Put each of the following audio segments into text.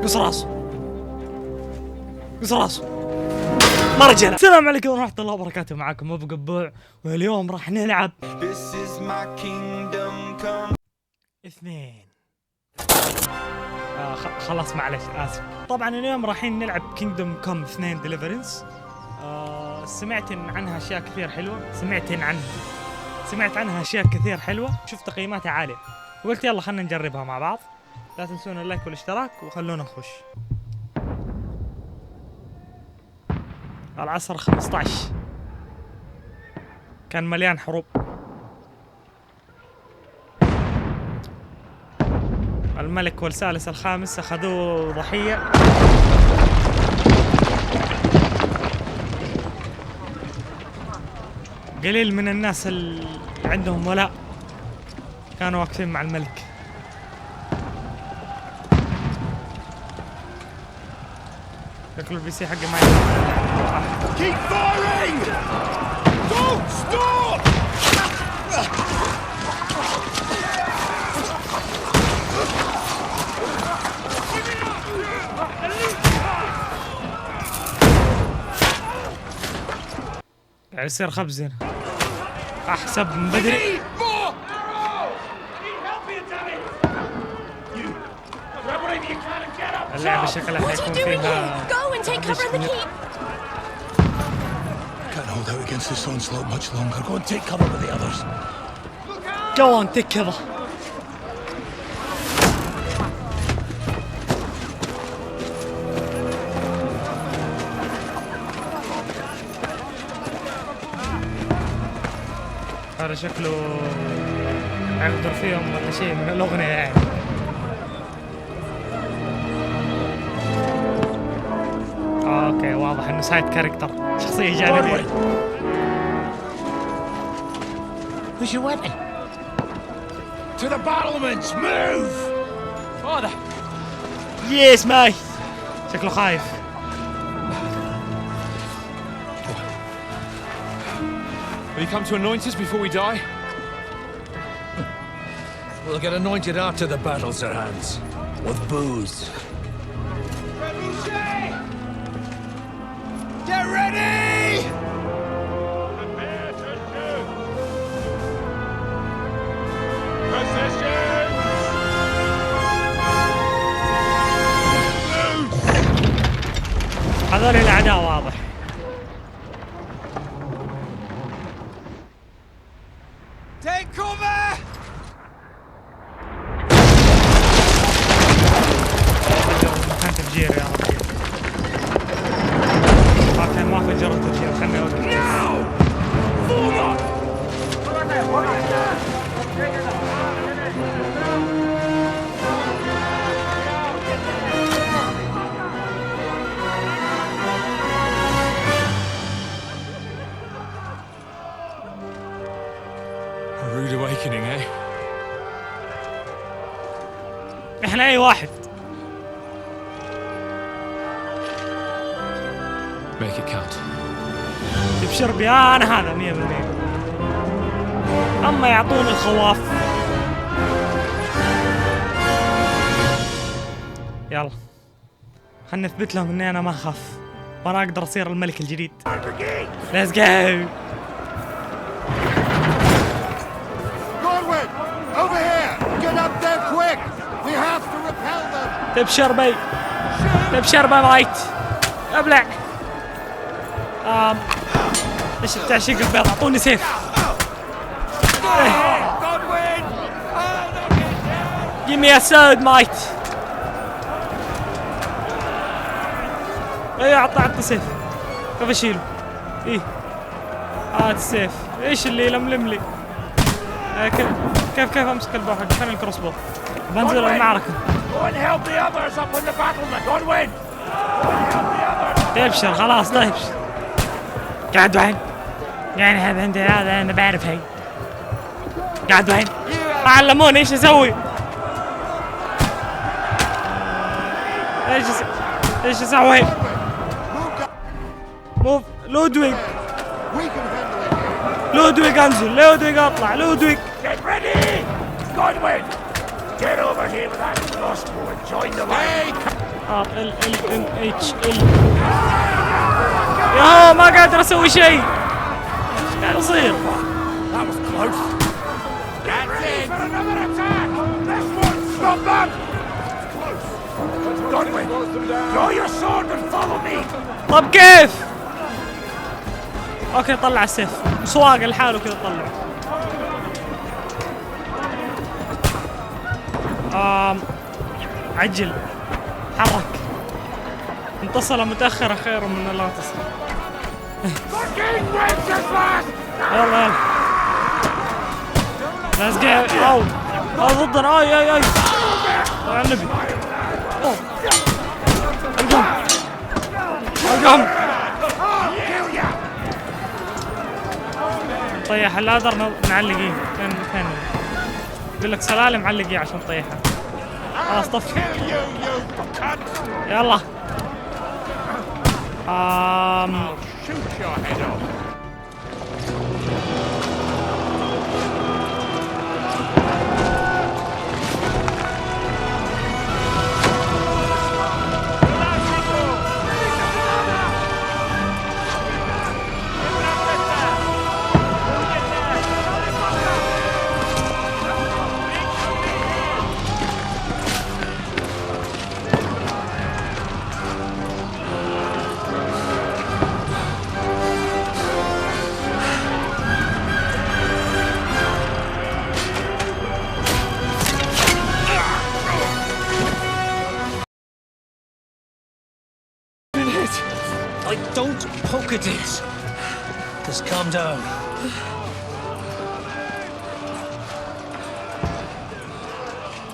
قص راسه قص راسه مرجله. السلام عليكم ورحمة الله وبركاته، معكم ابو قبوع، واليوم راح نلعب اثنين. خلاص معلش اسف. طبعا اليوم رايحين نلعب كينجدوم كوم 2 ديليفرنس. سمعت عنها اشياء كثير حلوه، سمعت عنها اشياء كثير حلوه، شفت تقييماتها عاليه، وقلت يلا خلنا نجربها مع بعض. لا تنسون اللايك والاشتراك وخلونا نخش. العصر 15 كان مليان حروب. الملك والثالث الخامس اخذوه ضحية. قليل من الناس اللي عندهم ولاء كانوا واقفين مع الملك. شكله البي سي حقي ما ينفع. Keep firing! Don't stop! قاعد يصير خبز هنا. احسب من بدري. اللعبة شكلها حيكون فيها Can't hold out against this onslaught much longer. Go and take cover with the others. Go on, take cover. هذا شكله يقدر فيهم ولا شيء من الأغنية يعني. اوكي واضح انه سايد كاركتر، شخصية جانبية. Who's your weapon? To the battlements, move! واضح. يس ماي. شكله خايف. Will you come to anoint us before we die? We'll get anointed after the battle's at hands. With booze. Get ready! Prepare to shoot! Position! هذول الأعداء واضح. Take cover! مكان تفجير يا رب. لكن ما فجرت تفجير، خلني اوقف. A rude awakening, eh? احنا اي واحد. Make it count. تبشر بي انا هذا 100%. اما يعطون الخواف. يلا خلنا نثبت لهم اني انا ما اخاف وانا اقدر اصير الملك الجديد. ليتس جو. Over here! Get up there quick! We have to repel them! تبشر بي. تبشر بي مايت. ابلع. ايش التعشيق البيض؟ اعطوني سيف. Give me a sword mate. ايه اعطى سيف. كيف اشيله؟ ايه هات السيف. ايش اللي يلملم لي؟ كيف امسك البوح حقي؟ خليني الكروس بو. بنزل المعركة. تبشر خلاص لا تبشر. قاعد وين؟ يعني هذا عندي هذا انا بعرف هي. قاعد وين؟ ما علموني ايش اسوي. ايش اسوي؟ موف لودويج. لودويج انزل، لودويج اطلع، لودويج. Godwin! Get over here with that crossbow and join the line! RLLMHL. يا ما قادر اسوي شيء. ايش قاعد يصير؟ That was close. That's it. For another attack. This one. Stop them. Godwin, draw your sword and follow me. طب كيف؟ اوكي طلع السيف. سواق لحاله كذا طلع. عجل. حرك. انتصل متأخرة خير من لا تصل. يلا يلا. لازقع. او ضدنا. اي طلع النبي. القم. طيح اللادر نعلقيه. كان يقول لك سلالم علقيه عشان تطيحها. خلاص طفي. يلا. Don't poke at it. Just calm down.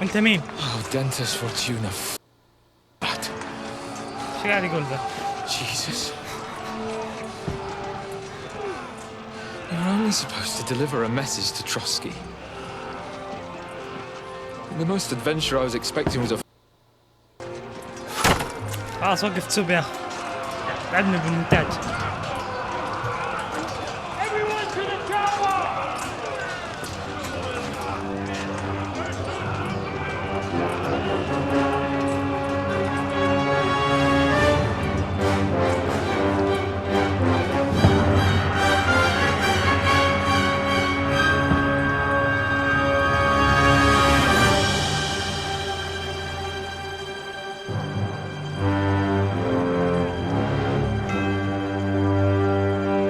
انت مين؟ Oh, Dentes Fortuna. That. شو قاعد يقول ذا؟ Jesus. You're only supposed to deliver a message to Trotsky. The most adventure I was expecting was a. خلاص وقف تسوب يا اخي. بعدنا بالمونتاج.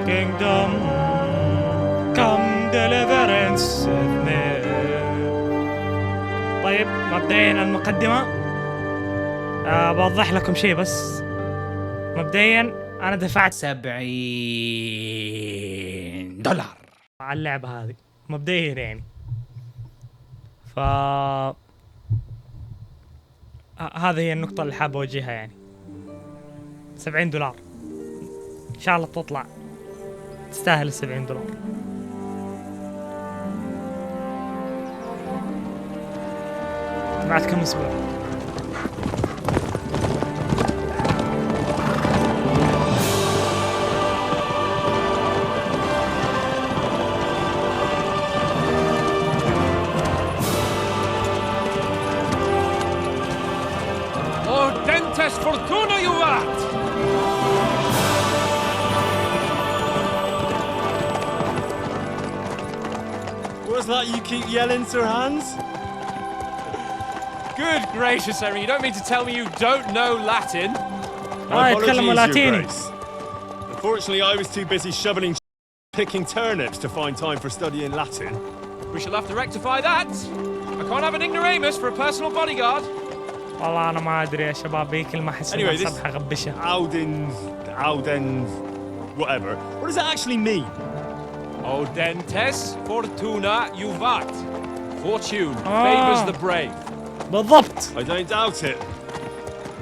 Kingdom come deliverance. طيب مبدئيا المقدمة بوضح لكم شيء بس. مبدئيا أنا دفعت $70 على اللعبة هذه مبدئيا يعني. هذه هي النقطة اللي حاب أوجهها يعني. $70 إن شاء الله تطلع تستاهل $70. بعد كم أسبوع. Oh, Dentes Fortuna, you rat! What's that you keep yelling, Sir Hans? Good gracious, Henry, you don't mean to tell me you don't know Latin? يتكلموا لاتيني. Unfortunately, I was too busy shoveling picking turnips to find time for studying Latin. We shall have to rectify that. I can't have an ignoramus for a personal bodyguard. والله أنا ما أدري يا شباب هي كلمة أحس إنها Anyway, this صبحة غبشة. Audens, whatever. What does that actually mean? Oh, Dentes Fortuna juvat. Fortune favors the brave. بالضبط. I don't doubt it.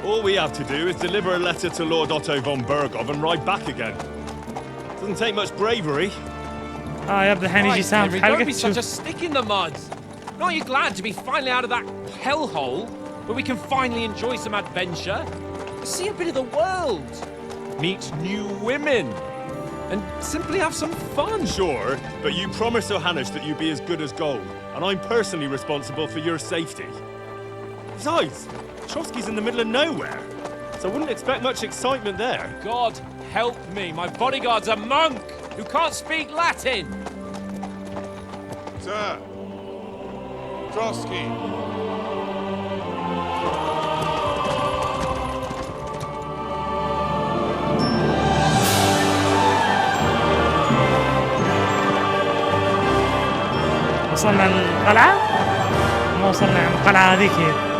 All we have to do is deliver a letter to Lord Otto von Bergov and ride back again. Doesn't take much bravery. يبدأ الحين يجي سام في Henry, don't حلقة. be such a stick in the mud. Aren't you glad to be finally out of that hellhole where we can finally enjoy some adventure? See a bit of the world, meet new women, and simply have some fun. Sure, but you promised Johannes that you'd be as good as gold, and I'm personally responsible for your safety. Besides, Trotsky's in the middle of nowhere. I wouldn't expect much excitement there. God help me, my bodyguard's a monk who can't speak Latin. Sir. Trotsky. وصلنا القلعة؟ ما وصلنا يعني القلعة هذيك هي.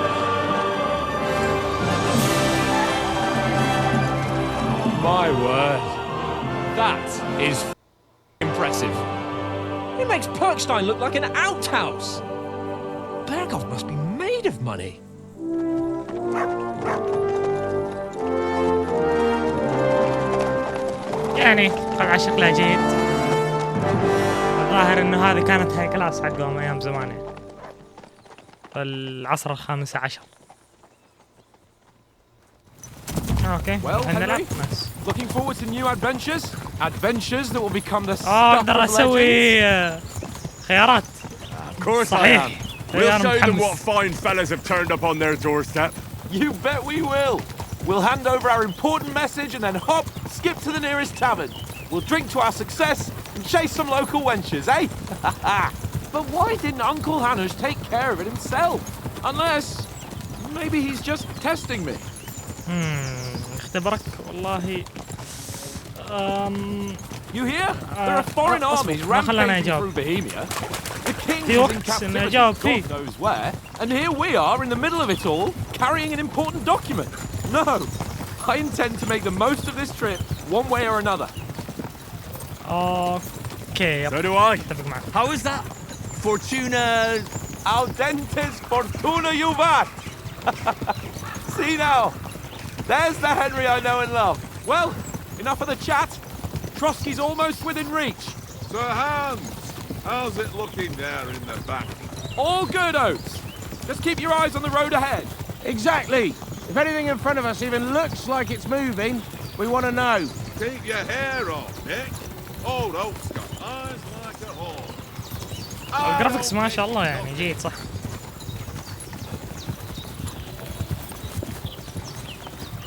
My word. That is impressive. It makes Perkstein look like an outhouse. Berghoff must be made of money. يعني قلعة شكلها جيد. الظاهر انه هذه كانت هاي كلاس حقهم ايام زمان يعني. العصر الخامس عشر. اوكي. Well, نلعب. Henry, نايس. looking forward to new adventures? Adventures that will become the stuff اقدر of legends? اسوي خيارات. Of course I صحيح. am. أنا We'll show them متحمس. what fine fellas have turned up on their doorstep. You bet we will. We'll hand over our important message and then hop, skip to the nearest tavern. We'll drink to our success and chase some local wenches, eh? But why didn't Uncle Hanush take care of it himself? Unless, maybe he's just testing me. اختبرك والله. You hear? There are foreign armies ما خلاني rampaging أجاوب. through Bohemia. The king في is in وقت إني captivity أجاوب فيه. God knows where, and here we are in the middle of it all, carrying an important document. No, I intend to make the most of this trip, one way or another. اوكي. So do I. اتفق معك. How is that? Fortuna. Audentes fortuna juvat! See now, there's the Henry I know and love. Well, enough of the chat. Trotsky's almost within reach. Sir Hans, how's it looking there in the back? All good, Oates. Just keep your eyes on the road ahead. Exactly. If anything in front of us even looks like it's moving, we want to know. Keep your hair on, Nick. Old Oak's got eyes like a hawk. الجرافيكس ما شاء الله يعني جيد صح.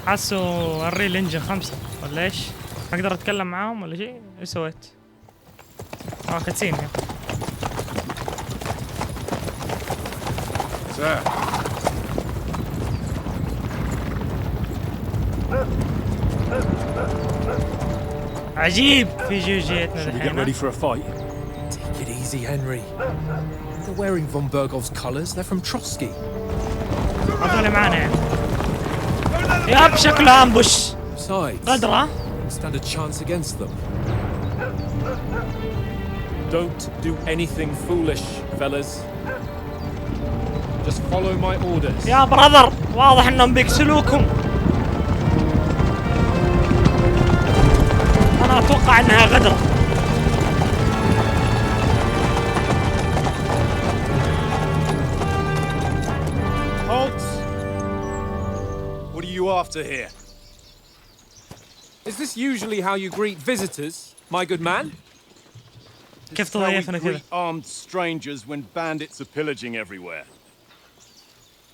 حاسه الريل انجن 5 ولا ايش؟ اقدر اتكلم معاهم ولا شيء؟ ايش سويت؟ كاتسين يعني. Sir. عجيب في جيتنا Should we get ready الحين. for a fight? Take it easy, Henry. They're wearing von Bergov's colours. They're from Trotsky. هذول معانا يعني. يا بشكله امبوش. Besides, قدره. stand a chance against them. Don't do anything foolish, fellas. Just follow my orders. يا براذر واضح انهم بيقتلوكم. انا اتوقع انها غدره. Halt! What are you after here? Is this usually how you greet visitors, my good man? كيف This is how we تضيفنا كذا؟ greet armed strangers when bandits are pillaging everywhere.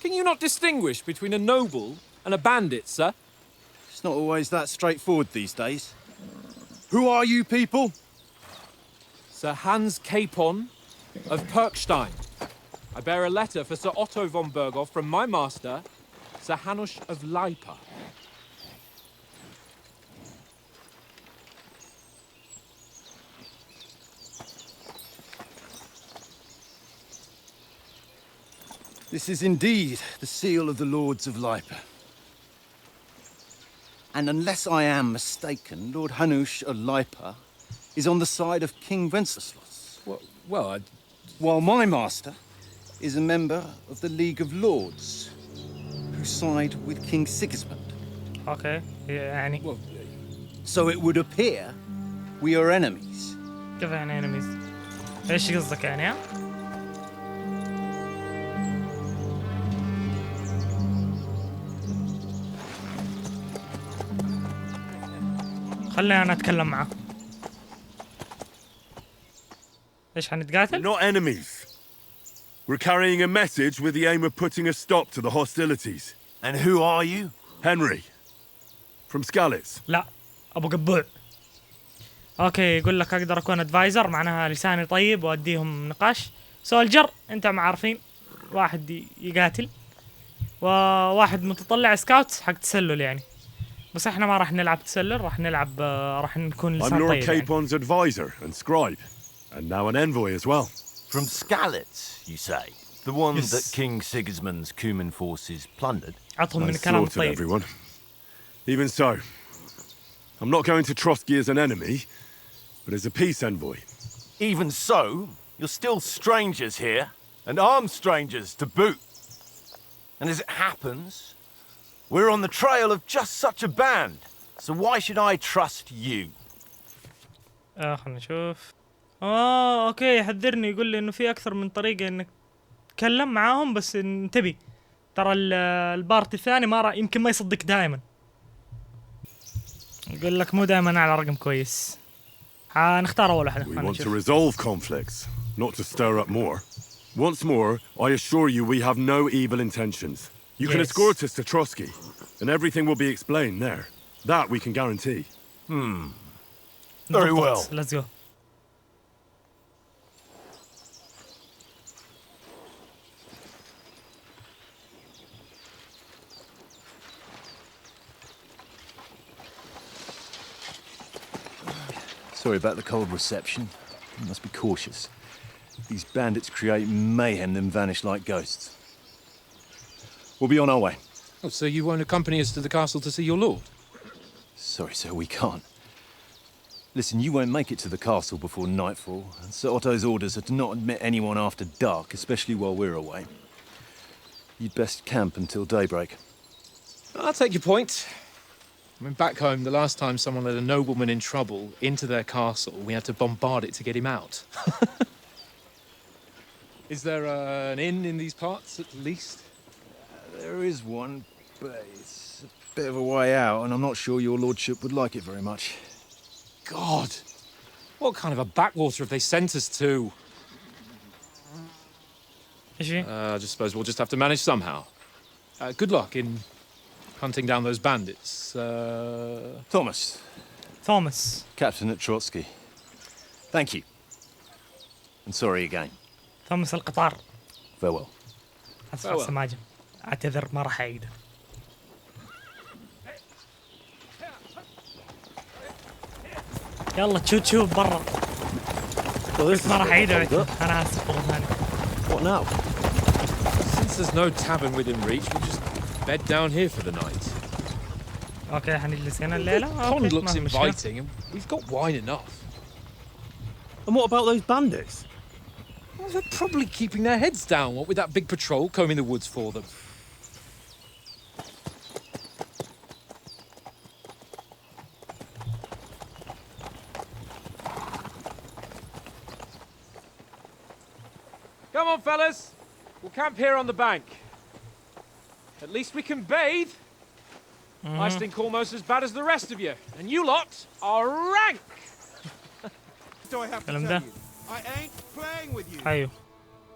Can you not distinguish between a noble and a bandit, sir? It's not always that straightforward these days. Who are you people? Sir Hans Capon of Perkstein. I bear a letter for Sir Otto von Berghoff from my master, Sir Hanush of Leipa. This is indeed the seal of the Lords of Leipa. And unless I am mistaken, Lord Hanush of Leipa is on the side of King Wenceslas. Well, While my master is a member of the League of Lords, who side with King Sigismund. اوكي يعني So it would appear we are enemies. كيف يعني انميز؟ ايش قصدك يعني ها؟ خليني انا اتكلم معاه. ايش We're حنتقاتل؟ not enemies. We're carrying a message with the aim of putting a stop to the hostilities. And who are you? Henry, From Skalitz. لا ابو قبوع. اوكي يقول لك اقدر اكون ادفايزر، معناها لساني طيب واديهم نقاش. سولجر انت ما عارفين، واحد يقاتل، وواحد متطلع سكاوت حق تسلل يعني. بس احنا ما راح نلعب تسلل، راح نلعب راح نكون I'm لسان Lord طيب يعني. Capon's advisor and scribe, and now an envoy as well. From Skalitz, you say? The one Yes. that King Sigismund's Cuman forces plundered? عطهم I من الكلام slaughtered الطيب. everyone. Even so, I'm not going to Trotsky as an enemy, but as a peace envoy. Even so, you're still strangers here, and armed strangers to boot. And as it happens, we're on the trail of just such a band, so why should I trust you? خلنا نشوف. اوكي يحذرني، يقول لي انه في اكثر من طريقة انك تتكلم معاهم، بس انتبه ترى البارتي الثاني يمكن ما يصدق دائما. يقول لك مو دائما على رقم كويس. نختار اول واحدة. We want to resolve conflicts, not to stir up more. Once more, I assure you we have no evil intentions. You can Yes. escort us to Trotsky, and everything will be explained there. That we can guarantee. Very well. Let's go. Sorry about the cold reception. You must be cautious. These bandits create mayhem then vanish like ghosts. We'll be on our way. Oh, so you won't accompany us to the castle to see your lord? Sorry, sir, we can't. Listen, you won't make it to the castle before nightfall, and Sir Otto's orders are to not admit anyone after dark, especially while we're away. You'd best camp until daybreak. I'll take your point. I mean, back home, the last time someone led a nobleman in trouble into their castle, we had to bombard it to get him out. Is there an inn in these parts, at least? There is one, but it's a bit of a way out, and I'm not sure your lordship would like it very much. God! What kind of a backwater have they sent us to? ايش في؟ I just suppose we'll just have to manage somehow. Good luck in hunting down those bandits. Thomas, توماس. captain at Trotsky. Thank you. And sorry again. توماس القطار. Farewell. اسف على السماجة. اعتذر ما راح اعيده. يلا تشوف برا. قلت ما راح اعيده. انا اسف والله ثاني. What now? Since there's no tavern within reach, we'll just bed down here for the night. اوكي حنجلس هنا الليلة. The pond أوكي، looks ما في مشكلة. inviting, and we've got wine enough. And what about those bandits? Well, they're probably keeping their heads down, what with that big patrol combing the woods for them. Come on, fellas. We'll camp here on the bank. At least we can bathe. I stink almost as bad as the rest of you. And you lot are rank. Do I have to كلام tell ده. you? I ain't playing with you. ايوه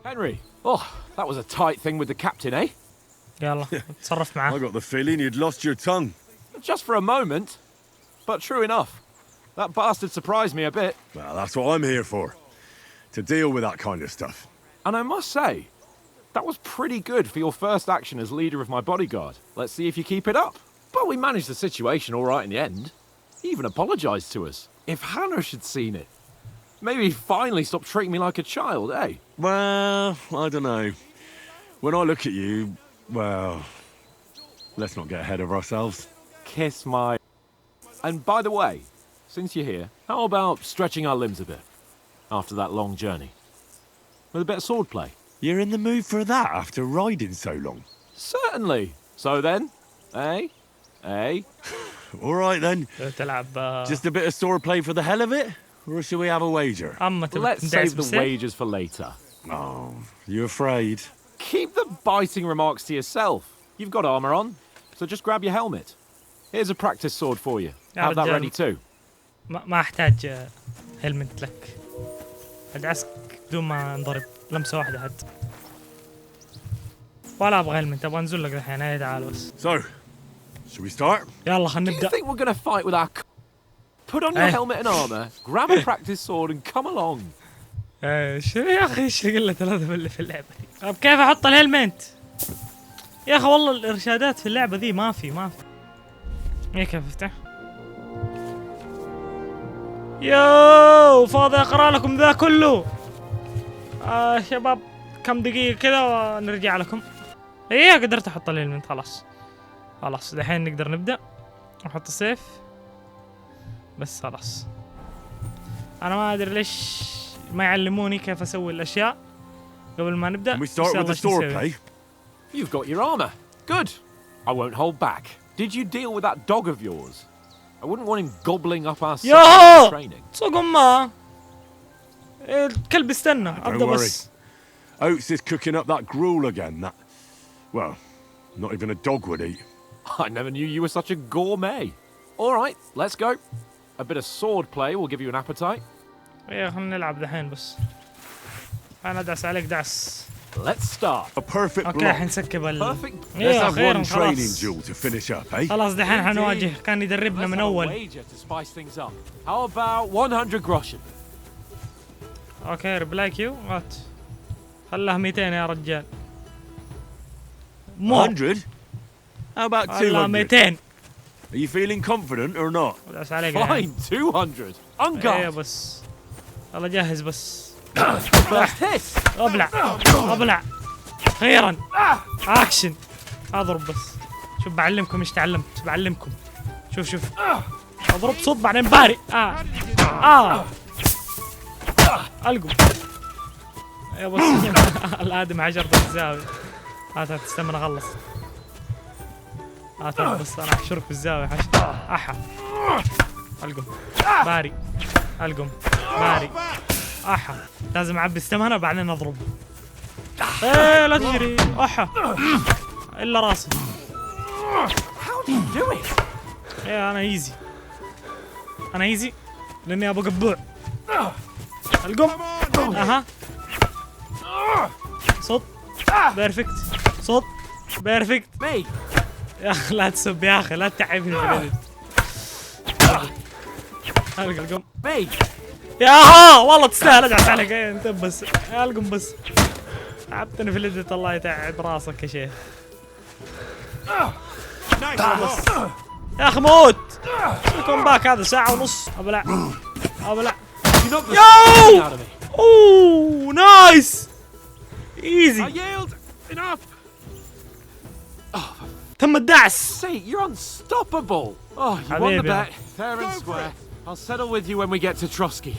Henry. Oh, that was a tight thing with the captain, eh? يلا تصرف I معاه. got the feeling you'd lost your tongue. Just for a moment. But true enough. That bastard surprised me a bit. Well, that's what I'm here for. To deal with that kind of stuff. And I must say, that was pretty good for your first action as leader of my bodyguard. Let's see if you keep it up. But we managed the situation all right in the end. He even apologised to us. If Hannah had seen it, maybe he'd finally stop treating me like a child, eh? Well, I don't know. When I look at you, well, let's not get ahead of ourselves. Kiss my... And by the way, since you're here, how about stretching our limbs a bit after that long journey? With a bit of swordplay? You're in the mood for that after riding so long. Certainly. So then, eh? Eh? All right then. تلعب Just a bit of swordplay for the hell of it? Or should we have a wager? اما تبي Let's تندعس save the بالسيف؟ wagers for later. Oh, you afraid? Keep the biting remarks to yourself. You've got armor on, so just grab your helmet. Here's a practice sword for you. Have that ready too. ما احتاج هلمت لك. ادعسك بدون ما انضرب لمسة واحدة حتى. ولا ابغى هلمت، ابغى انزل لك الحين. هيا تعال بس. So, Shall we start? يلا خلينا Do you نبدا. think we're gonna fight with our... Put on your helmet and armor, grab a practice sword and come along. شو يا اخي ايش قله الهدف اللي في اللعبه دي؟ طب كيف احط الهلمنت؟ يا اخي والله الارشادات في اللعبه ذي ما في. ايه كيف افتح؟ يو فاضي اقرا لكم ذا كله. شباب كم دقيقه كذا ونرجع لكم. ايه قدرت احط الهلمنت خلاص دحين نقدر نبدا. نحط السيف بس خلاص. انا ما ادري ليش ما يعلموني كيف اسوي الاشياء قبل ما نبدا. Can we start with the swordplay? You've got your armor. Good. I won't hold back. Did you deal with that dog of yours? I wouldn't want him gobbling up our ياهو training. سوق امه. الكلب استنى ابدا Don't worry. بس. Oates is cooking up that gruel again. That, well, not even a dog would eat. I never knew you were such a gourmet. All right, let's go. A bit of sword play will give you an appetite. ايه خلينا نلعب دحين بس. انا ادعس عليك دعس. Let's start. A perfect اوكي block. حنسكب Perfect. Let's ايه have اخيرا one training خلاص. duel to finish up, eh? خلاص دحين حنواجه. كان يدربنا Let's من have a اول. wager to spice things up. How about 100 groschen? اوكي ريبلاي كيو هات. خلها 200 يا رجال. مو 100? How about خلها 200? 200. Are you feeling confident or not? ادعس عليك دحين. Fine, 200. On ايه guard. بس. يلا جهز بس. First hit. ابلع اخيرا اكشن. اضرب بس. شوف بعلمكم ايش تعلمت. بعلمكم. شوف اضرب صوت بعدين باري. القم يا بس. الادم عجرته بالزاويه. هات تستنى اخلص. هات بس انا احشرك بالزاويه احا. القم باري. القم باري احا. لازم اعبي استمنه بعدين اضرب. ايه لا تجري احا الا راسي. How do you do it? ايه انا ايزي لاني ابغى قبوع. القم اها صوت بيرفكت. صوت بيرفكت. Me. يا اخي لا تسب يا اخي لا تتعبني في الادب. القم Me. ياها والله تستاهل ادعس عليك. ايه انت بس القم بس. تعبتني في الادت الله يتعب راسك يا شيخ. يا اخي موت. الكم باك هذا ساعة ونص. ابلع يو. Out of me. اوه نايس I ايزي. yield. Enough. تم الدعس. Say, you're unstoppable. Oh, you won the حبيبي. bet. Fair and square. I'll settle with you when we get to Trotsky.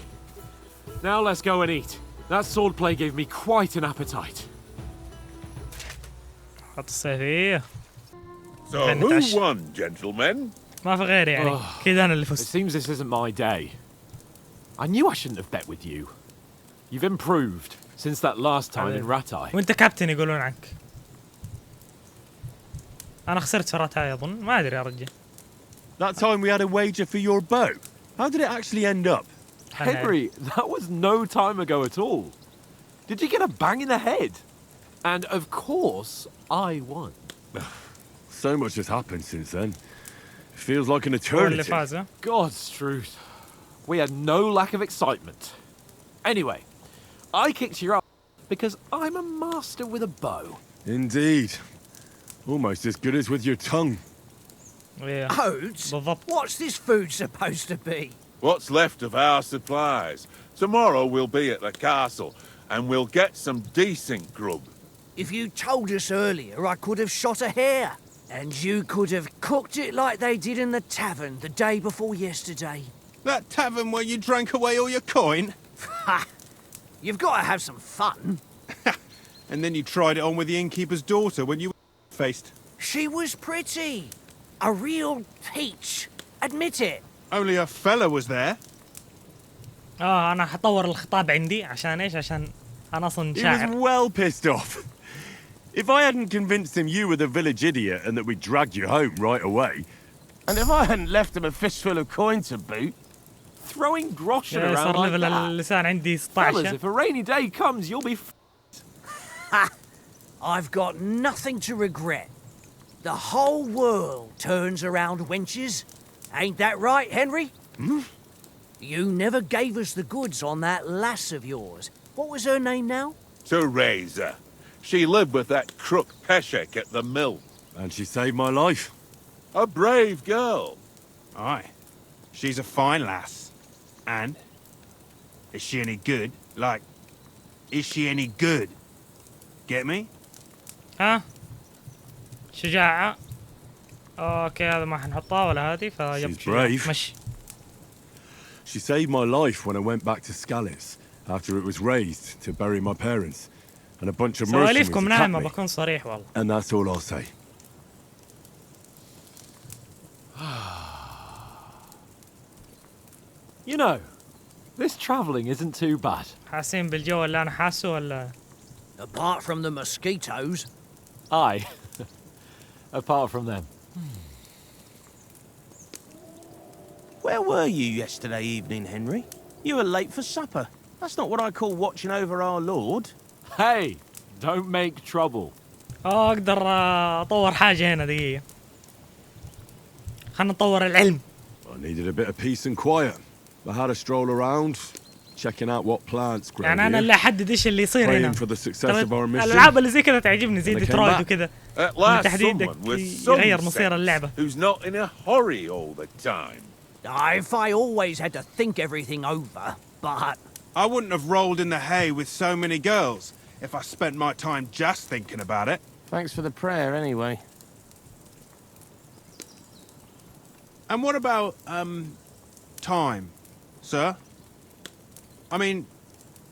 Now let's go and eat. That swordplay gave me quite an appetite. حط السيفية. So who won, gentlemen? ما في غيري يعني. كذا انا اللي It فزت. seems this isn't my day. I knew I shouldn't have bet with you. You've improved since that last time in Ratai. وانت كابتن يقولون عنك. انا خسرت فراتاي اظن. ما ادري يا رجال. That time we had a wager for your bow. How did it actually end up? Henry, that was no time ago at all. Did you get a bang in the head? And of course, I won. So much has happened since then. It feels like an هو اللي eternity. فاز. God's truth. We had no lack of excitement. Anyway, I kicked you up because I'm a master with a bow. Indeed. Almost as good as with your tongue. Oats? بالضبط. What's this food supposed to be? What's left of our supplies? Tomorrow we'll be at the castle, and we'll get some decent grub. If you told us earlier, I could have shot a hare. And you could have cooked it like they did in the tavern the day before yesterday. That tavern where you drank away all your coin? Ha! You've got to have some fun. And then you tried it on with the innkeeper's daughter when you were faced. She was pretty. A real peach. Admit it. Only a fella was there. انا حطور الخطاب عندي عشان ايش؟ عشان انا اصلا He was شاعر. well pissed off. If I hadn't convinced him you were the village idiot and that we dragged you home right away. And if I hadn't left him a fistful of coin to boot, Throwing groschen around صار like ليفل that. اللسان عندي Fellas, 16. if a rainy day comes, you'll be Ha! I've got nothing to regret. The whole world turns around wenches. Ain't that right, Henry? Hmm? You never gave us the goods on that lass of yours. What was her name now? Teresa. She lived with that crook Peshek at the mill. And she saved my life. A brave girl. Aye. She's a fine lass. And? Is she any good? Like, is she any good? Get me? ها شجاعة. اوكي هذا ما حنحطها ولا هذه فيب She's brave. مشي. She saved my life when I went back to Scallis after it was raised to bury my parents. And a bunch of mercenaries سواليفكم attacked ناعمة me. بكون صريح والله. And that's all I'll say. You know, this travelling isn't too bad. حاسين بالجو اللي انا حاسه ولا؟ Apart from the mosquitoes. Aye. Apart from them. Where were you yesterday evening, Henry? You were late for supper. That's not what I call watching over our Lord. Hey, don't make trouble. اقدر اطور حاجة هنا دقيقة. خلنا نطور العلم. I needed a bit of peace and quiet. I had a stroll around, checking out what plants grow يعني انا اللي احدد ايش اللي يصير هنا. praying for the success of our mission. الالعاب اللي زي كذا تعجبني زي And I came ديترويت back. وكذا. At last تحديدك someone with some يغير مصير sense اللعبة. who's not in a hurry all the time. If I always had to think everything over, but... I wouldn't have rolled in the hay with so many girls if I spent my time just thinking about it. Thanks for the prayer, anyway. And what about, time, sir? I mean,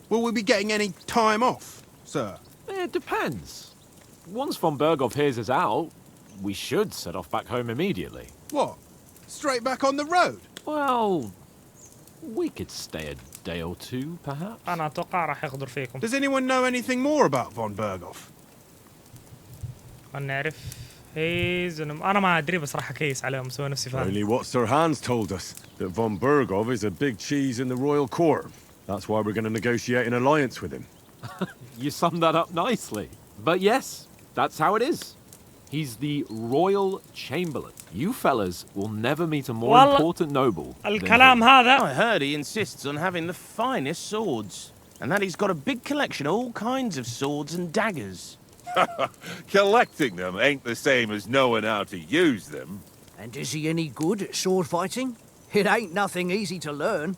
will we be getting any time off, sir? It depends. Once von Bergov hears us out, we should set off back home immediately. What? Straight back on the road? Well, we could stay a day or two, perhaps. انا اتوقع راح يغدر فيكم. Does anyone know anything more about von Bergov? خلنا نعرف. انا ما ادري بس راح اكيس عليهم اسوي نفسي فاهم. Only what Sir Hans told us, that von Bergov is a big cheese in the royal court. That's why we're going to negotiate an alliance with him. You summed that up nicely. But yes, that's how it is. He's the royal chamberlain. You fellas will never meet a more important noble than الكلام him. هذا. I heard he insists on having the finest swords. And that he's got a big collection of all kinds of swords and daggers. Collecting them ain't the same as knowing how to use them. And is he any good at sword fighting? It ain't nothing easy to learn.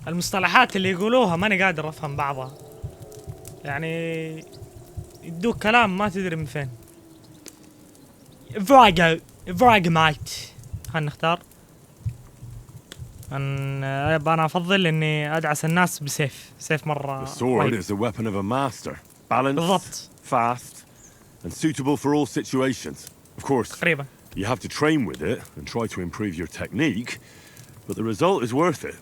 المصطلحات اللي يقولوها ماني قادر افهم بعضها. يعني يدوك كلام ما تدري من فين. فراغمايت. خلنا نختار. انا افضل اني ادعس الناس بسيف. سيف مرة. The sword is the weapon of a master. Balanced, بالضبط. fast, and suitable for all situations. Of course, تقريبا. you have to train with it and try to improve your technique, but the result is worth it.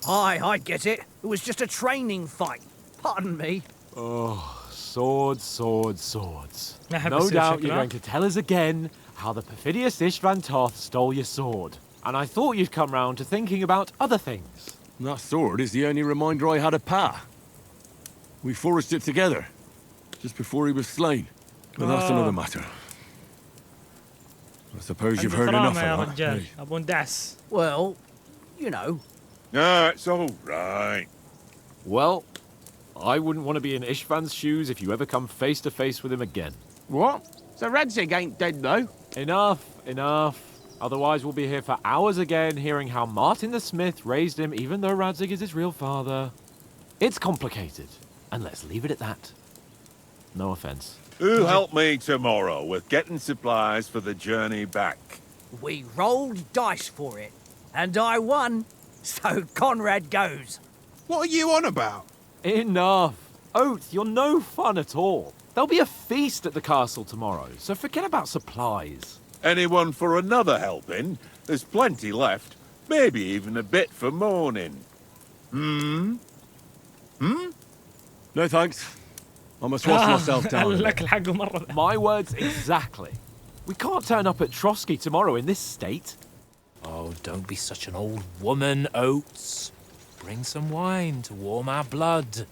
Aye, I get it. It was just a training fight. Pardon me. Oh, swords, swords, swords. No doubt you're going to tell us again how the perfidious Istvan Toth stole your sword. And I thought you'd come round to thinking about other things. And that sword is the only reminder I had of Pa. We forged it together, just before he was slain. But that's another matter. I suppose you've heard enough of that. Hey. ابو ندعس. Well, you know. No, it's all right. Well, I wouldn't want to be in Istvan's shoes if you ever come face to face with him again. What? So Radzig ain't dead, though? Enough, enough. Otherwise we'll be here for hours again hearing how Martin the Smith raised him even though Radzig is his real father. It's complicated, and let's leave it at that. No offense. Who'll help me tomorrow with getting supplies for the journey back? We rolled dice for it. And I won. So Conrad goes. What are you on about? Enough. Oath, you're no fun at all. There'll be a feast at the castle tomorrow, so forget about supplies. Anyone for another helping? There's plenty left. Maybe even a bit for morning. No thanks. I must wash myself down. الأكل حقه مرة. My words exactly. We can't turn up at Trotsky tomorrow in this state. Oh, don't be such an old woman, Oates. Bring some wine to warm our blood.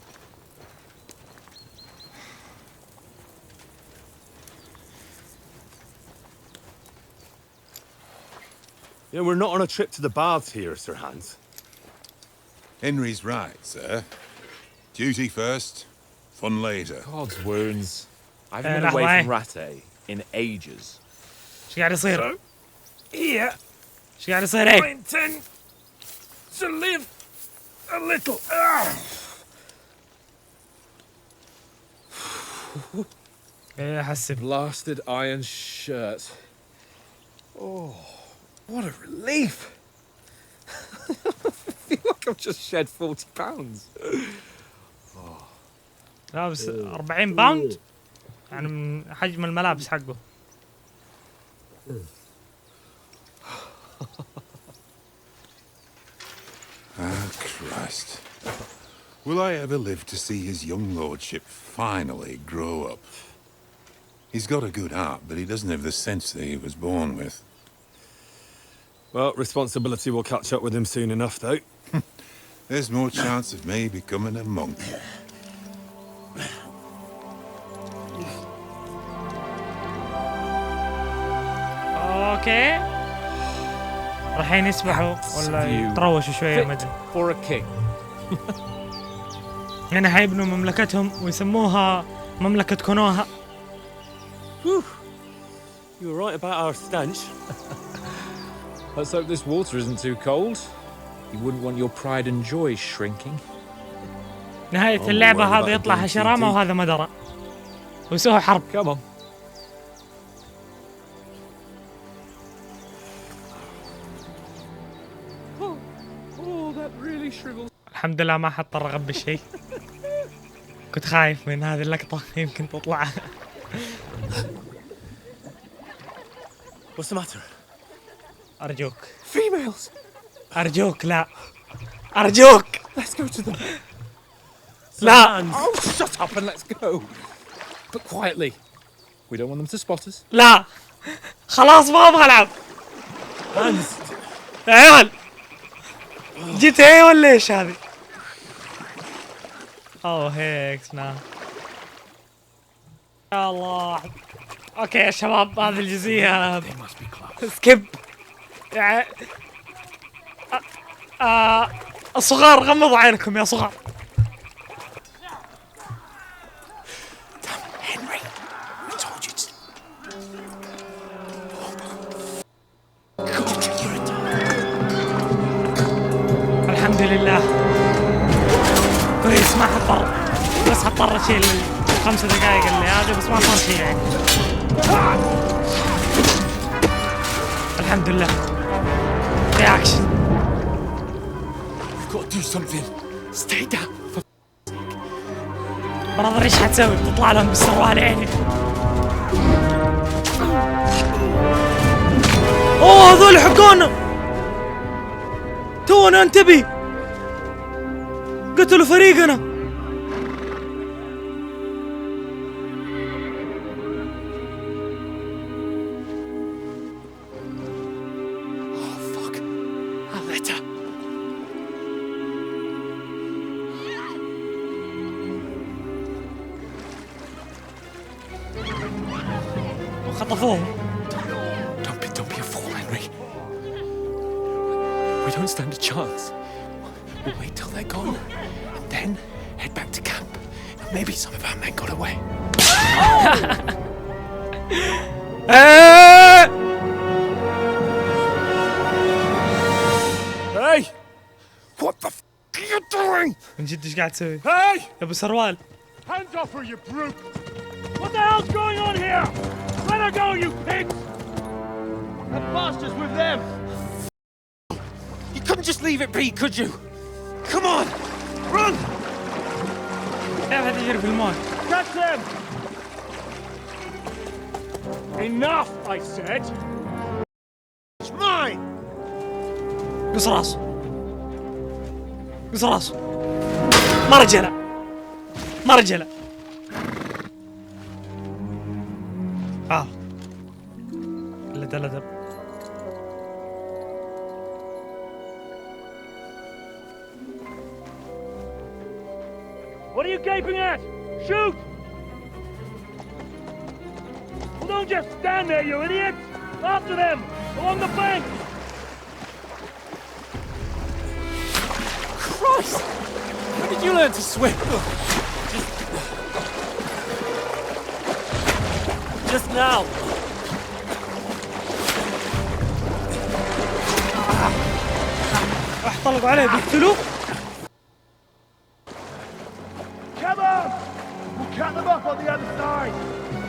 Yeah, we're not on a trip to the baths here, Sir Hans. Henry's right, sir. Duty first, fun later. God's wounds. I haven't been لحظة away هاي. from Rattay in ages. ايش قاعد يصير؟ Here, ايش قاعد يصير هيك؟ I intend to live a little. ايه احسب. Blasted iron shirt. Oh, what a relief. I feel like I've just shed 40 pounds. لابس 40 باوند يعني من حجم الملابس حقه. Ah, Christ. Will I ever live to see his young lordship finally grow up? He's got a good heart, but he doesn't have the sense that he was born with. Well, responsibility will catch up with him soon enough, though. There's more chance of me becoming a monk. اوكي. رايحين يسبحوا ولا يتروشوا شوية ما ادري. For a king. يعني حيبنوا مملكتهم ويسموها مملكة كونوها. You were right about our stench. Let's hope this water isn't too cold. You wouldn't want your pride and joy shrinking. نهاية اللعبة هذا يطلع حشرامة وهذا مدرة. ويسووا حرب. Come on. Oh, that really shrivels. الحمد لله ما حط الرغب بالشيء. كنت خايف من هذه اللقطة يمكن تطلع. What's the matter? أرجوك. Females. أرجوك لا. أرجوك. Let's go to them. لا. Oh, shut up and let's go. But quietly. We don't want them to spot us. لا. خلاص ما أبغى ألعب. يا عيال. جيت هي ولا إيش هذه؟ أوه هيك نعم. يا الله. اوكي يا شباب هذه الجزئية سكيب. يعني الصغار غمضوا عينكم يا صغار. Henry, I told you to. الحمد لله كويس ما حضر بس حضطر اشيل 5 دقائق اللي هذه بس ما صار شيء يعني. الحمد لله في اكشن. You've got to do something. Stay down. برادر ايش حتسوي؟ بتطلع لهم بالسروال يعني. اوه هذول حقونا تونا انتبه قتلوا فريقنا. خطفوهم. Don't be a fool, Henry. We don't stand a chance. We'll wait till they're gone, and then head back to camp. Maybe some of our men got away. Hey! What the f are you doing? من جد ايش قاعد تسوي؟ Hey! يا بسروال. Hands off her, you brute! What the hell's going on here? Let her go, you pigs! That bastard's with them! You couldn't just leave it be, could you? Come on! Run! كيف حتجري في الموت؟ Catch them! Enough, I said! It's mine! قص راسه. قص راسه. مرجله. مرجله. قلة الأدب. What are you gaping at? Shoot! Well, don't just stand there, you idiots! After them! Along the bank! Christ! When did you learn to swim? Just now. راح طلقوا عليه بيقتلوه. Come on! We'll cut them off on the other side!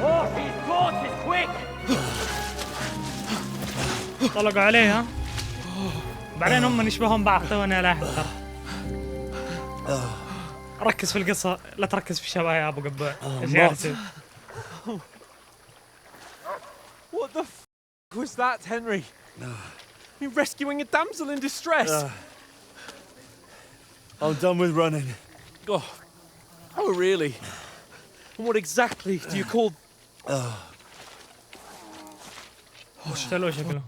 Oh, his horses, quick! طلقوا عليه ها. بعدين هم يشبهون بعض تونا لاحظ ترى. ركز في القصة لا تركز في الشباب يا ابو قبع. ايش قاعد يسوي؟ What the f was that, Henry? You're rescuing a damsel in distress. I'm done with running. Oh, really? And what exactly do you call... اشتلوه شكله.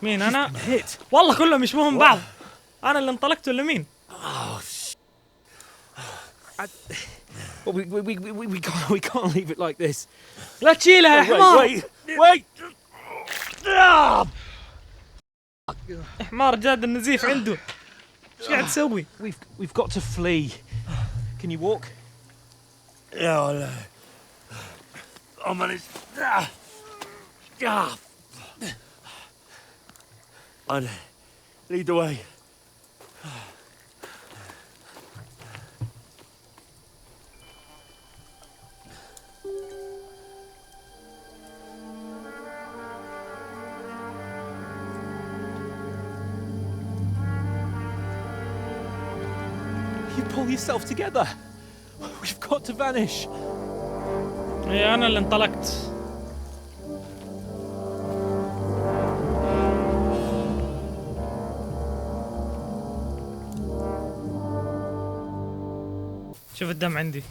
مين انا؟ والله كلهم يشبهون بعض. انا اللي انطلقت ولا مين؟ Well, we can't leave it like this. لا تشيلها يا حمار. Wait! حمار جاد النزيف عنده. ايش قاعد تسوي؟ We've got to flee. Can you walk? Yeah, I'll manage. I'd lead the way. You pull yourself together. We've got to vanish. اي انا اللي انطلقت. شوف الدم عندي.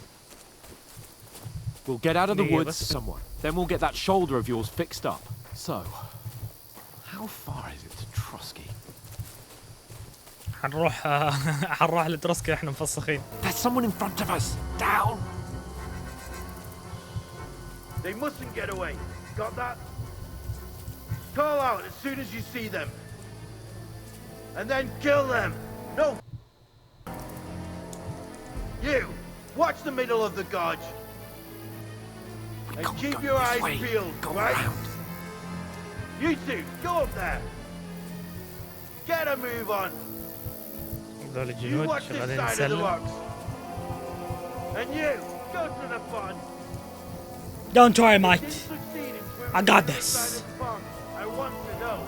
We'll get out of the woods somewhere. Then we'll get that shoulder of yours fixed up. So, how far is it to Trusky? حنروح لترسكي احنا مفسخين. There's someone in front of us. Down. They mustn't get away. Got that? Call out as soon as you see them. And then kill them. No. You, watch the middle of the gorge. And keep your eyes peeled, right? You two, go up there. Get a move on. You watch this side of the rocks. And you, go to the pond. Don't worry, mate. I got this. I want to know.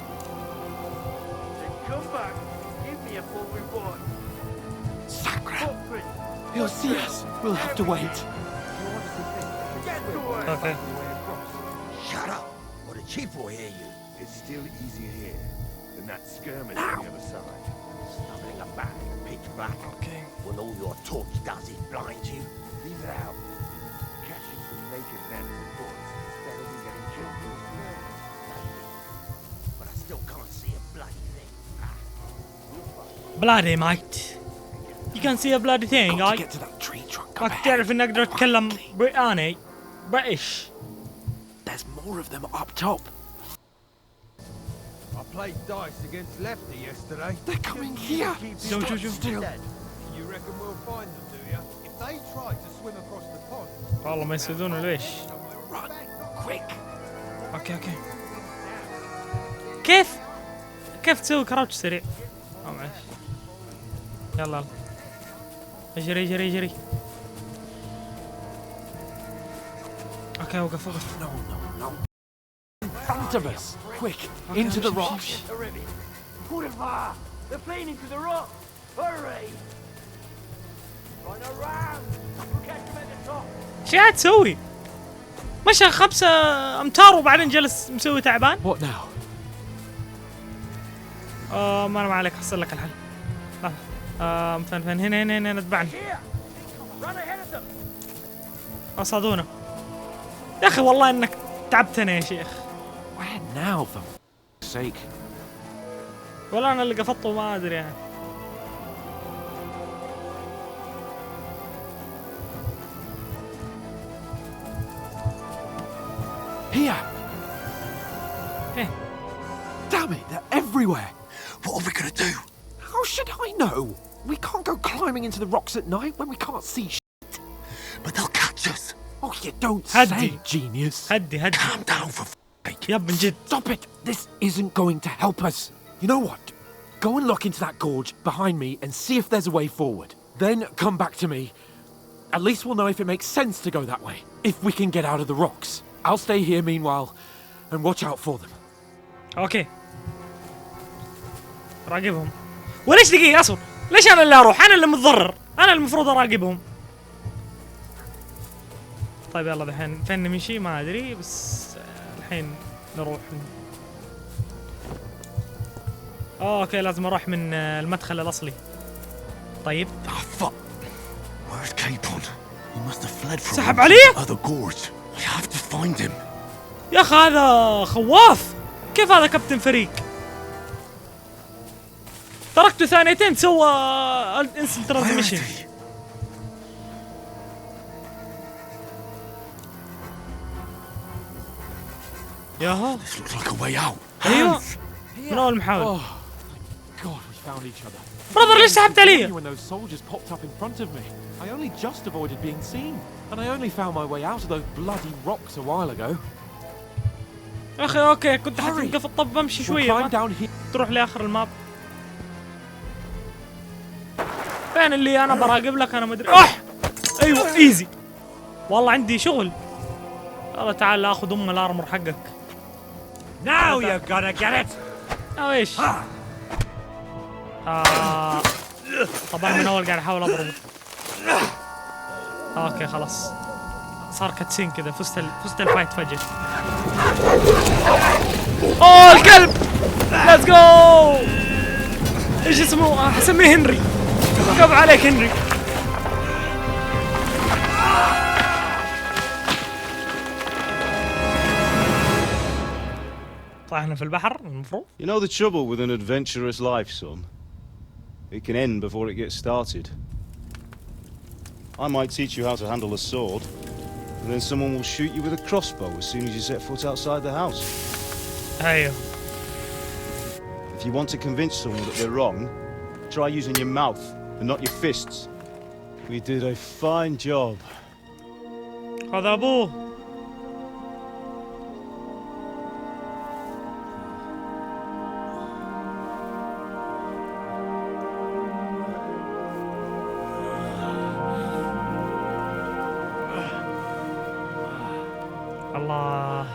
Then come back, give me a full report. Sacra! He'll see us. We'll have to wait. Get to work. Okay. Shut up, or the chief will hear you. It's still easier here than that skirmish on the other side. Nothing about pitch black. Okay. When all your torch does is blind you, leave it out. Catch you some naked men with bullets instead of you getting killed. But I still can't see a bloody thing. Bloody, mate. You can't see a bloody thing, Got to right? get to that tree trunk. ما تعرف اني اقدر اتكلم بريطاني. British. There's more of them up top. I played dice against Lefty yesterday. They're coming here. Still. You reckon we'll find them, do you? If they try to swim across the pond... والله ما يسدون ليش. Run, quick. اوكي. كيف تسوي كراوتش سريع؟ معلش. يلا. اجري. اوكي وقف. No. In front of us. Quick, into the rocks. They're playing into the rock. Hurry! Run around. We'll catch them at the top. ايش قاعد تسوي؟ مشى 5 أمتار وبعدين جلس مسوي تعبان؟ What now? ما انا ما عليك احصل لك الحل. فين هنا اتبعني. صادونا. يا اخي والله انك تعبتنا يا شيخ. Where now, for sake? ولا انا اللي قفطته ما ادري يعني. Here. فين؟ Damn it, they're everywhere. What are we gonna do? How should I know? We can't go climbing into the rocks at night when we can't see shit. But they'll catch us. Oh, you don't هدي. say, genius. هدي هدي. Calm down for sake. يب من جد. Stop it! This isn't going to help us. You know what? Go and look into that gorge behind me and see if there's a way forward. Then come back to me. At least we'll know if it makes sense to go that way. If we can get out of the rocks. I'll stay here meanwhile and watch out for them. اوكي. راقبهم. وليش دقيقة اصبر؟ ليش انا اللي اروح؟ انا اللي متضرر. انا المفروض اراقبهم. طيب يلا دحين فين نمشي ما ادري بس الحين نروح. اوكي لازم اروح من المدخل الاصلي. طيب. Ah, fuck. Where's Capon? He must have fled from سحب عليه؟ other gorge. We have to find him. يا اخي هذا خواف. كيف هذا كابتن فريق؟ تركته ثانيتين سوى انستنت ترانزميشن. ياها. This looks like a way out. ايوه. من اول محاولة. God, we found each other. براذر ليش سحبت علي؟ When those soldiers popped up in front of me, I only just avoided being seen, and I only found my way out of those bloody rocks a while ago. يا اخي اوكي كنت حتوقف الطب بمشي شوية. تروح لاخر الماب. فين اللي انا براقب لك انا مدري. ايوه ايزي. والله عندي شغل. يلا تعال اخذ الارمر حقك. Now you're gonna get it. ايش؟ طبعا من اول قاعد احاول اضربه. اوكي خلاص. صار كاتسين كذا فزت الفايت فجأة. اوه الكلب. ليتس جو. ايش اسمه؟ حسميه هنري. كب عليك هنري. طلعنا في البحر المفروض. You know the trouble with an adventurous life, son? It can end before it gets started. I might teach you how to handle a sword, and then someone will shoot you with a crossbow as soon as you set foot outside the house. ايوه. If you want to convince someone that they're wrong, try using your mouth and not your fists. We did a fine job. هذا ابوه. الله.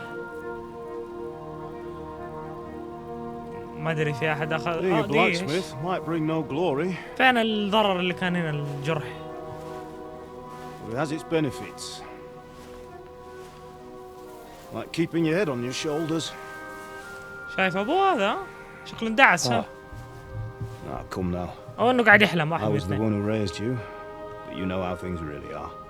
ما ادري في احد اخذ. Being a blacksmith might bring no glory. فين الضرر اللي كان هنا الجرح؟ But it has its benefits. Like keeping your head on your shoulders. شايف ابوه هذا؟ شكله اندعس. Come now. او انه قاعد يحلم واحد I من was the الاثنين. one who raised you, but you know how things really are.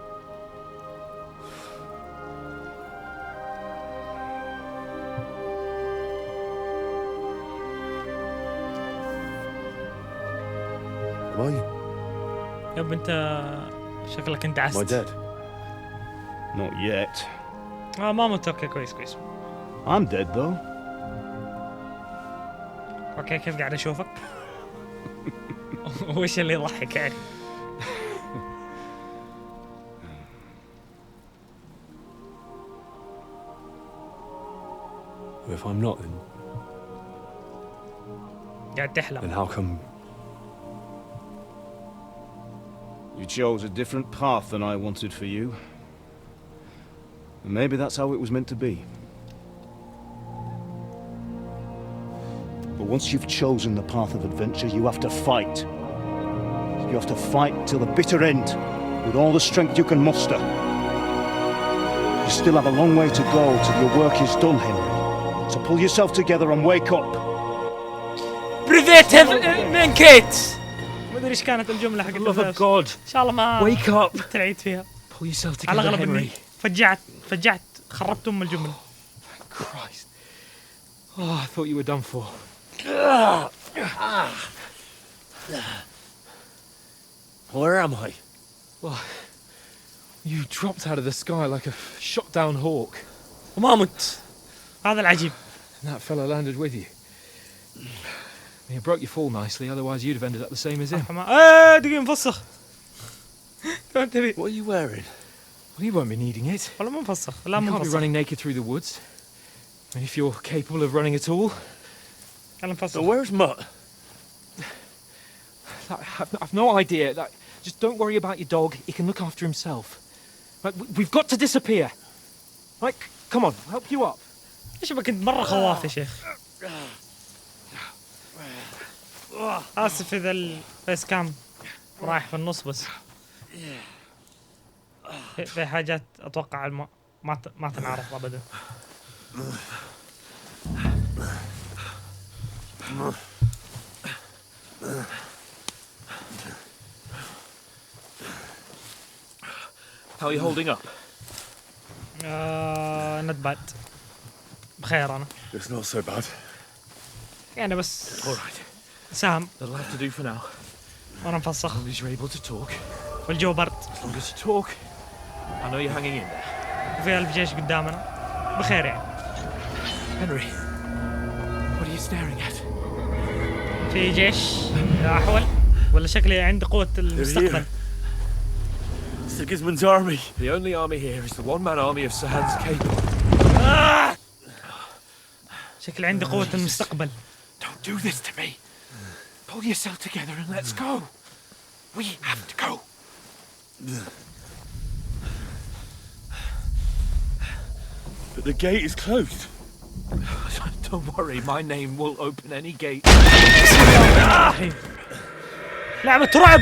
يب انت شكلك اندعست. Am I dead? Not yet. ما مت. اوكي كويس كويس. I'm dead though. اوكي كيف قاعد اشوفك؟ وش اللي يضحك يعني؟ If I'm not, then قاعد تحلم. how come? You chose a different path than I wanted for you. And maybe that's how it was meant to be. But once you've chosen the path of adventure, you have to fight. You have to fight till the bitter end, with all the strength you can muster. You still have a long way to go till your work is done, Henry. So pull yourself together and wake up. بريفيت من كيت. ما ادري ايش كانت الجملة حقت Love of God. ان شاء الله ما Wake up. تعيد فيها. Pull yourself together, على الاغلب اني Henry. فجعت خربت الجملة. Christ. Oh, I thought you were done for. Where am I? Well, you dropped out of the sky like a shot down hawk. وما مت. هذا العجيب. And that fella landed with you. You broke your fall nicely, otherwise you'd have ended up the same as him. دقيقة مفسخ. شو تبي؟ What are you wearing? Well, you won't be needing it. والله مو مفسخ. لا You مو can't be مفسخ. running naked through the woods. I mean, if you're capable of running at all. كلام مفسخ. So where's Mutt? I've no idea. Just don't worry about your dog. He can look after himself. We've got to disappear. Come on, I'll help you up. ايش بك كنت مرة خواف يا شيخ. آسف إذا الفيس كام رايح في النص بس. في حاجات أتوقع ما تنعرف أبدا. How are you holding up? not bad. بخير أنا. It's not so bad. يعني بس. All right. سام. That'll have to do for now. وأنا مفسخ. As long as you're able to talk. والجو برد. As long as you talk. I know you're hanging in there. وفي ألف جيش قدامنا. بخير يعني. Henry, what are you staring at? في جيش أحول ولا شكلي عندي قوة المستقبل. Sigismund's army. The only army here is the one-man army of Sahan's cape. شكلي عندي قوة المستقبل. Don't do this to me. Pull yourself together and let's go. We have to go. But the gate is closed. Don't worry, my name will open any gate. لعبة رعب.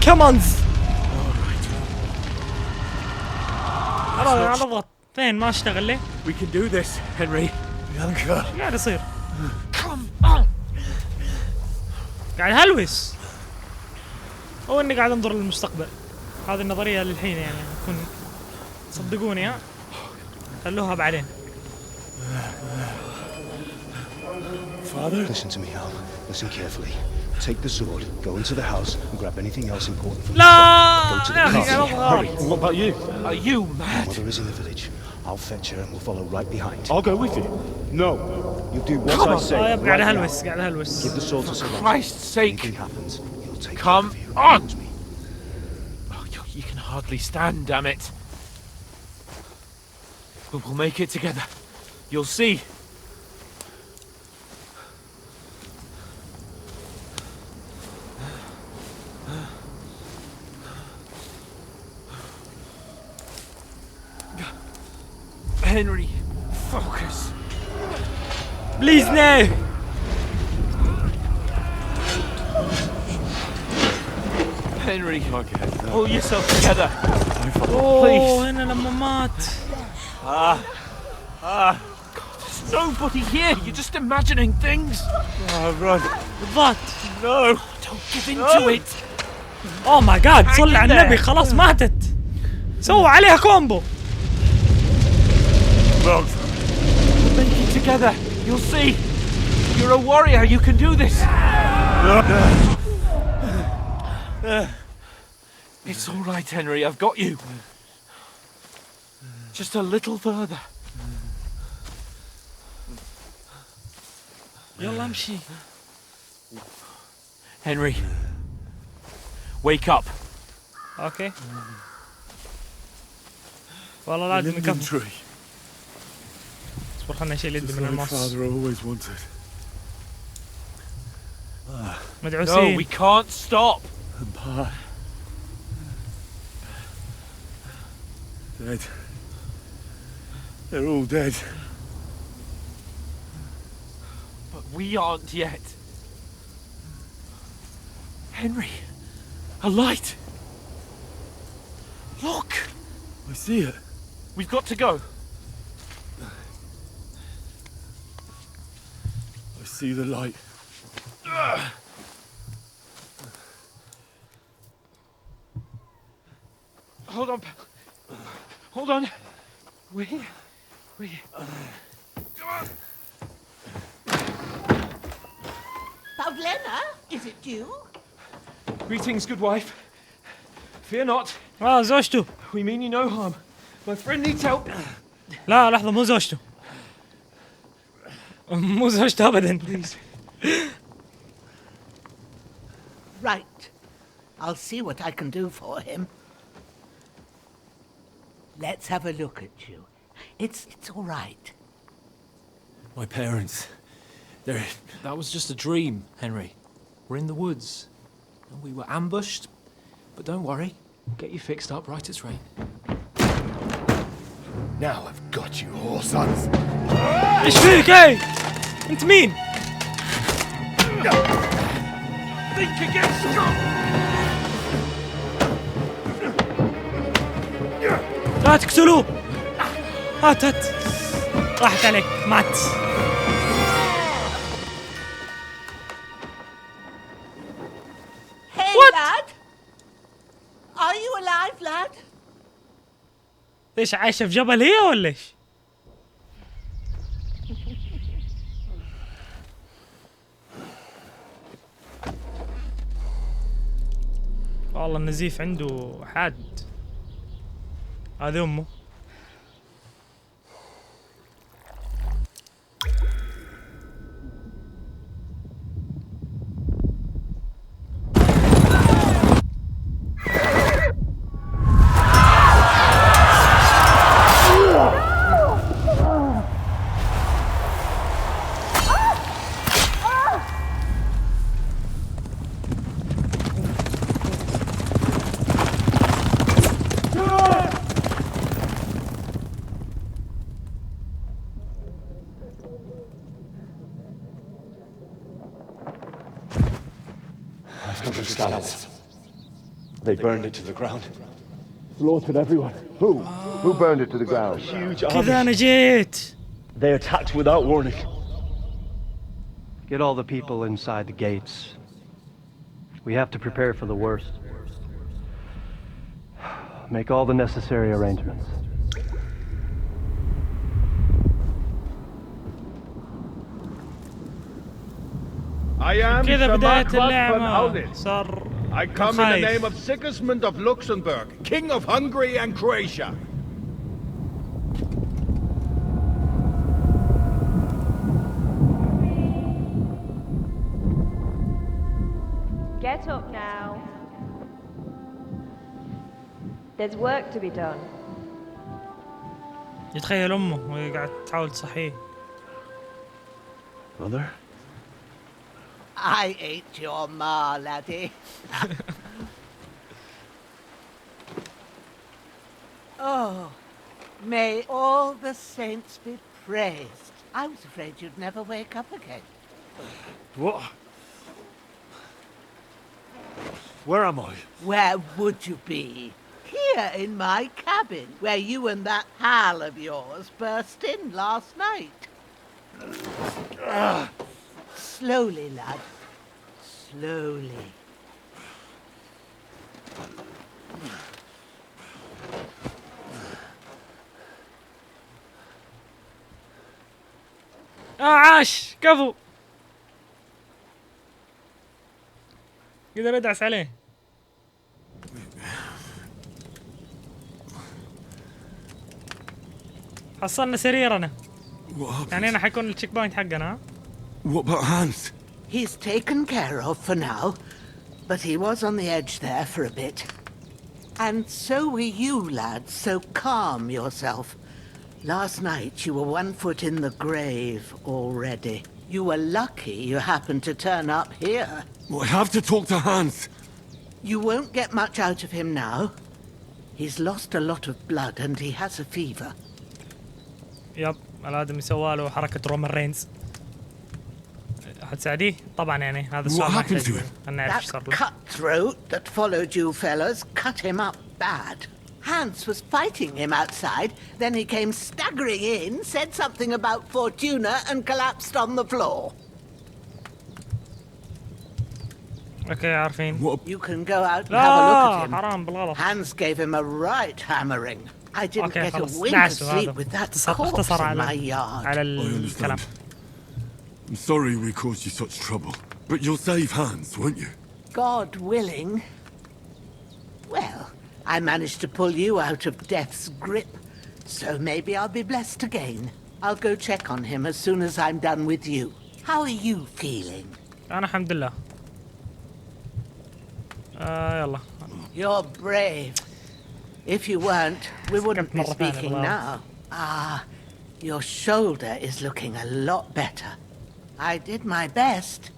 كمانز. على ضغط. فين ما اشتغل ليه؟ We can do this, Henry. قاعد يصير. قاعد هلوس. هو اني قاعد انظر للمستقبل. هذه النظرية للحين يعني تكون صدقوني ها. خلوها بعدين. Father? Listen to me, Al. Listen carefully. Take the sword, go into the house, and grab anything else important from the لا Go to the يا أخي castle. أنا Hurry. What about you? Are you My mad? mother is in the village. I'll fetch her and we'll follow right behind. I'll go with you. No. You do what I say. قاعد right now. هلوس قاعد هلوس. Give the sword to Sorowan. Christ's sake. Anything happens, he'll take Come care of you. on. Promise me. Oh, you can hardly stand, damn it. We'll make it together. You'll see. Henry, focus. Please no. Henry, pull yourself together. اوه هنا لما مات. There's nobody here. You're just imagining things. Run. بالضبط. No. Don't give in to it. اوه ماي جاد صل على النبي خلاص ماتت. سووا عليها كومبو. Wrong. We'll make it together. You'll see. You're a warrior. You can do this. It's all right, Henry. I've got you. Just a little further. يلا امشي. Henry, wake up. اوكي. والله لازم نكمل. اصبر خلنا نشيل يدي من المص. No, مدعوسين. we can't stop. Dead. They're all dead. But we aren't yet. Henry, a light. Look. I see it. We've got to go. I see the light. Hold on, pal. Hold on. We're here. We're here. Pavlena, is it you? Greetings, good wife. Fear not. زوجته. We mean you no harm. My friend needs help. لا لحظة مو زوجته. مو زوجته أبدا. Right. I'll see what I can do for him. Let's have a look at you. It's all right. My parents, they're... That was just a dream, Henry. We're in the woods. And we were ambushed. But don't worry. We'll get you fixed up right as rain. Now I've got you, whore sons. إيش فيك إيه؟ أنت مين؟ Think again, strong. لا تقتلوه. هات راحت عليك مات. Hey, lad! Are you alive, lad? ليش عايشة في جبل هي ولا إيش؟ والله النزيف عنده حاد. هذه أمه. They burned it to the ground. Slaughtered everyone. Who? Who burned it to the ground? Huge كذا أنا جيت. They attacked without warning. Get all the people inside the gates. We have to prepare for the worst. Make all the necessary arrangements. I am كذا بداية Shamakvat اللعبة. van صار I come in the خايف. name of Sigismund of Luxembourg, King of Hungary and Croatia. Get up now. There's work to be done. يتخيل أمه وهي قاعدة تحاول تصحيه. Mother? I ain't your ma, laddie. Oh, may all the saints be praised. I was afraid you'd never wake up again. What? Where am I? Where would you be? Here in my cabin, where you and that pal of yours burst in last night. Slowly, lad. Slowly. عاش كفو. قدر ادعس عليه. حصلنا سريرنا. يعني انا حيكون التشيك بوينت حقنا. What about Hans? He's taken care of for now, but he was on the edge there for a bit. And so were you, lad, so calm yourself. Last night you were 1 foot in the grave already. You were lucky you happened to turn up here. Well, I have to talk to Hans. You won't get much out of him now. He's lost a lot of blood and he has a fever. يب الادمي سواله حركة رومان رينز. حتساعديه؟ طبعا يعني هذا السؤال ما يحتاج نعرف ايش صار له. That cutthroat that followed you fellas cut him up bad. Hans was fighting him outside, then he came staggering in, said something about Fortuna and collapsed on the floor. اوكي عارفين. You can go out and have a look at him. حرام بالغلط. Hans gave him a right hammering. I didn't get a wink of sleep with that corpse in my yard. على الكلام. I'm sorry we caused you such trouble, but you'll save Hans, won't you? God willing. Well, I managed to pull you out of death's grip, So maybe I'll be blessed again. I'll go check on him as soon as I'm done with you. How are you feeling? أنا الحمد لله. يلا. You're brave. If you weren't, we wouldn't be speaking now. Your shoulder is looking a lot better. I did my best,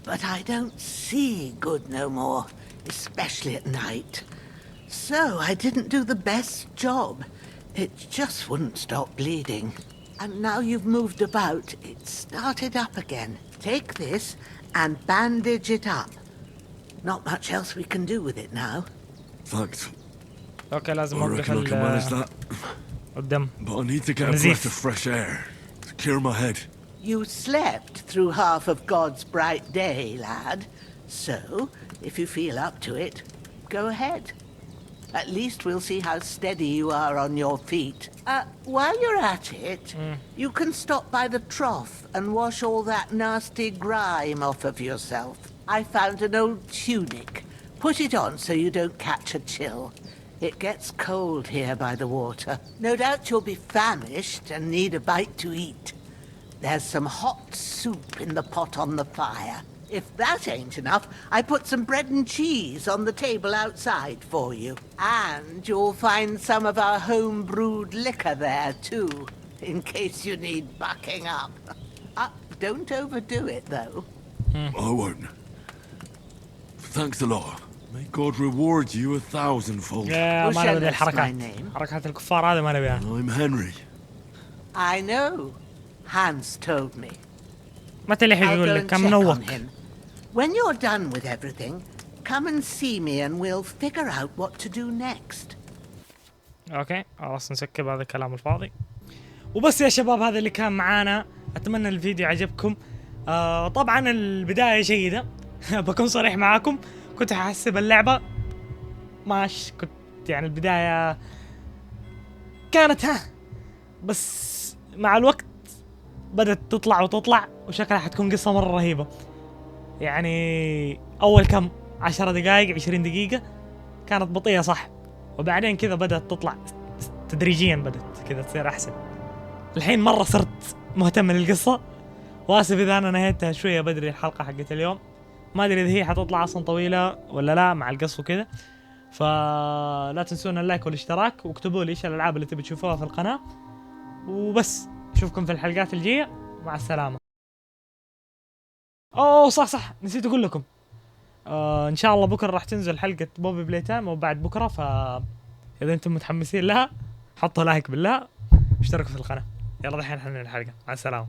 but I don't see good no more, especially at night. So I didn't do the best job. It just wouldn't stop bleeding. And now you've moved about, it started up again. Take this and bandage it up. Not much else we can do with it now. Thanks. اوكي لازم I اوقف reckon I can manage that. الدم. But I need to get a breath of fresh air to clear my head. You slept through half of God's bright day, lad. So, if you feel up to it, go ahead. At least we'll see how steady you are on your feet. While you're at it, you can stop by the trough and wash all that nasty grime off of yourself. I found an old tunic. Put it on so you don't catch a chill. It gets cold here by the water. No doubt you'll be famished and need a bite to eat. There's some hot soup in the pot on the fire. If that ain't enough, I put some bread and cheese on the table outside for you. And you'll find some of our home-brewed liquor there, too, in case you need bucking up. Don't overdo it, though. I won't. Thanks a lot. May God reward you 1,000-fold. يا ما نبي الحركات. حركات الكفار هذا ما نبيها. I'm Henry. I know. Hans told me. ما تلحق يقول لك كم منوق. When you're done with everything, come and see me and we'll figure out what to do next. اوكي خلاص نسكب هذا الكلام الفاضي. وبس يا شباب هذا اللي كان معانا. اتمنى الفيديو عجبكم. طبعا البداية جيدة. بكون صريح معاكم. كنت حاسب اللعبة كنت يعني البداية كانت بس مع الوقت بدأت تطلع وتطلع وشكلها حتكون قصة مرة رهيبة. يعني أول كم 10 دقائق 20 دقيقة كانت بطيئة صح، وبعدين كذا بدأت تطلع تدريجيا، بدأت كذا تصير أحسن. الحين مرة صرت مهتم للقصة، وآسف إذا أنا نهيتها شوية بدري الحلقة حقت اليوم. ما أدري إذا هي حتطلع أصلا طويلة ولا لا مع القص وكذا. فلا تنسون اللايك والاشتراك، واكتبوا لي إيش الألعاب اللي تبي تشوفوها في القناة. وبس أشوفكم في الحلقات الجاية، مع السلامة. أوه صح نسيت أقول لكم إن شاء الله بكرة راح تنزل حلقة بوبي بلاي تايم وبعد بكرة، فإذا أنتم متحمسين لها حطوا لايك بالله، اشتركوا في القناة. يلا دحين حنين الحلقة، مع السلامة.